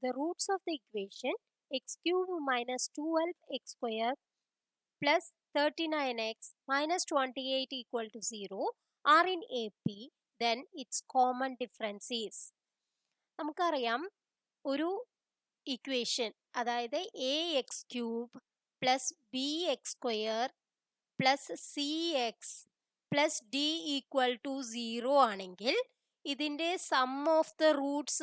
the roots of the equation x cube minus 12x square plus 39x minus 28 equal to 0 are in AP, then its common difference is. നമുക്കറിയാം ഒരു equation, അതായത് A X cube plus B X square plus C X plus D equal to 0 ആണെങ്കിൽ ഇതിൻ്റെ some of the roots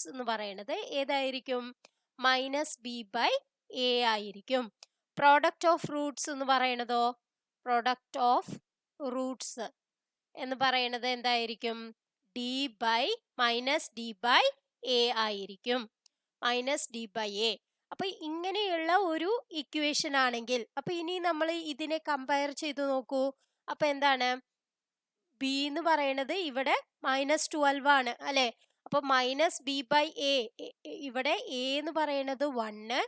എന്ന് പറയുന്നത് ഏതായിരിക്കും? Minus b by a ആയിരിക്കും. Product of roots എന്ന് പറയുന്നതോ? പ്രോഡക്റ്റ് ഓഫ് റൂട്ട്സ് എന്ന് പറയുന്നത് എന്തായിരിക്കും? D by minus d by a ആയിരിക്കും. Minus d by a. അപ്പൊ ഇങ്ങനെയുള്ള ഒരു ഇക്വേഷൻ ആണെങ്കിൽ, അപ്പൊ ഇനി നമ്മൾ ഇതിനെ കമ്പയർ ചെയ്ത് നോക്കൂ. അപ്പൊ എന്താണ്? ബി എന്ന് പറയുന്നത് ഇവിടെ -12 ആണ് അല്ലെ? അപ്പൊ മൈനസ് ബി ബൈ എ, ഇവിടെ എ എന്ന് പറയുന്നത് 1,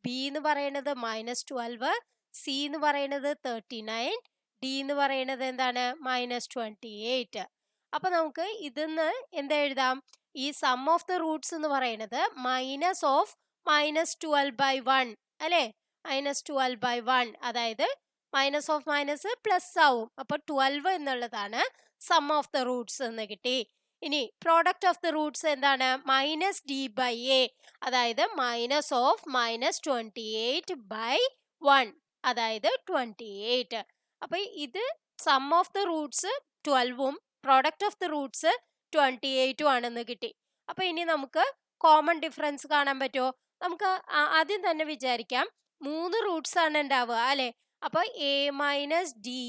ബി എന്ന് പറയുന്നത് -12, സി എന്ന് പറയുന്നത് 39, ഡി എന്ന് പറയുന്നത് എന്താണ്? -28. അപ്പൊ നമുക്ക് ഇതിന്ന് എന്താ എഴുതാം? ഈ സം ഓഫ് ദ റൂട്ട്സ് എന്ന് പറയുന്നത് മൈനസ് ഓഫ് -12/1 അല്ലെ? -12/1, അതായത് മൈനസ് ഓഫ് മൈനസ് പ്ലസ് ആവും. അപ്പൊ 12 എന്നുള്ളതാണ് സം ഓഫ് ദ റൂട്ട്സ് എന്ന് കിട്ടി. ഇനി പ്രോഡക്റ്റ് ഓഫ് ദ റൂട്ട്സ് എന്താണ്? മൈനസ് ഡി ബൈ എ, അതായത് മൈനസ് ഓഫ് -28/1, അതായത് 28. അപ്പൊ ഇത് സം ഓഫ് ദ റൂട്ട്സ് 12ഉം പ്രോഡക്റ്റ് ഓഫ് ദ റൂട്ട്സ് 28ഉം ആണെന്ന് കിട്ടി. അപ്പൊ ഇനി നമുക്ക് കോമൺ ഡിഫറൻസ് കാണാൻ പറ്റുമോ? നമുക്ക് ആദ്യം തന്നെ വിചാരിക്കാം 3 റൂട്ട്സ് ആണ് ഉണ്ടാവുക അല്ലെ? അപ്പൊ A minus D,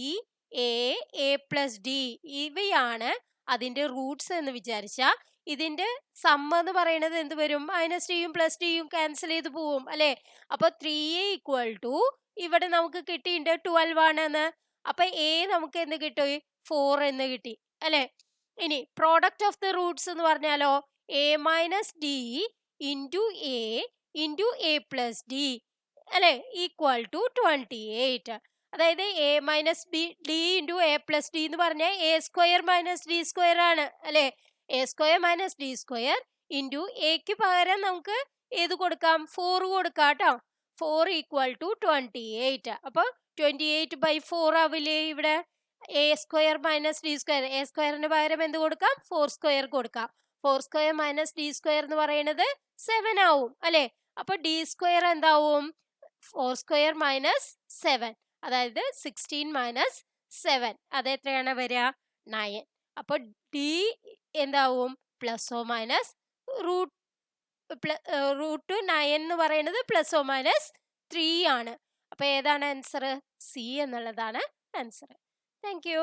A plus D, ഇവയാണ് അതിന്റെ റൂട്ട്സ് എന്ന് വിചാരിച്ചാൽ ഇതിന്റെ സം എന്ന് പറയുന്നത് എന്ത് വരും? മൈനസ് ഡിയും പ്ലസ് ഡിയും ക്യാൻസൽ ചെയ്ത് പോവും അല്ലെ? അപ്പൊ 3a ഈക്വൽ ടു, ഇവിടെ നമുക്ക് കിട്ടിയിട്ടുണ്ട് 12 ആണെന്ന്. അപ്പൊ എ നമുക്ക് എന്ത് കിട്ടി? 4 എന്ന് കിട്ടി അല്ലെ? ഇനി പ്രോഡക്റ്റ് ഓഫ് ദ റൂട്ട്സ് എന്ന് പറഞ്ഞാലോ? A minus d into a plus d അല്ലെ? Equal to 28. അതായത് a minus d into a plus d എന്ന് പറഞ്ഞാൽ a square minus d square ആണ് അല്ലെ? A square minus d square into എക്ക് പകരം നമുക്ക് ഏത് കൊടുക്കാം? 4 കൊടുക്കാം കേട്ടോ. 4 ഈക്വൽ ടു 28. അപ്പൊ 28/4 ആവില്ലേ ഇവിടെ? A square minus d square, A സ്ക്വയറിന് പകരം എന്ത് കൊടുക്കാം? 4 സ്ക്വയർ കൊടുക്കാം. 4 സ്ക്വയർ മൈനസ് ഡി സ്ക്വയർ എന്ന് പറയുന്നത് 7 ആവും അല്ലെ? അപ്പൊ ഡി സ്ക്വയർ എന്താവും? 4 സ്ക്വയർ മൈനസ് 7, അതായത് 16 മൈനസ് 7, അത് എത്രയാണ് വരിക? 9. അപ്പൊ ഡി എന്താവും? പ്ലസ് ഓ മൈനസ് റൂട്ട് 9 എന്ന് പറയുന്നത് പ്ലസ് ഓ മൈനസ് 3 ആണ്. അപ്പൊ ഏതാണ് ആൻസർ? സി എന്നുള്ളതാണ് ആൻസർ. Thank you.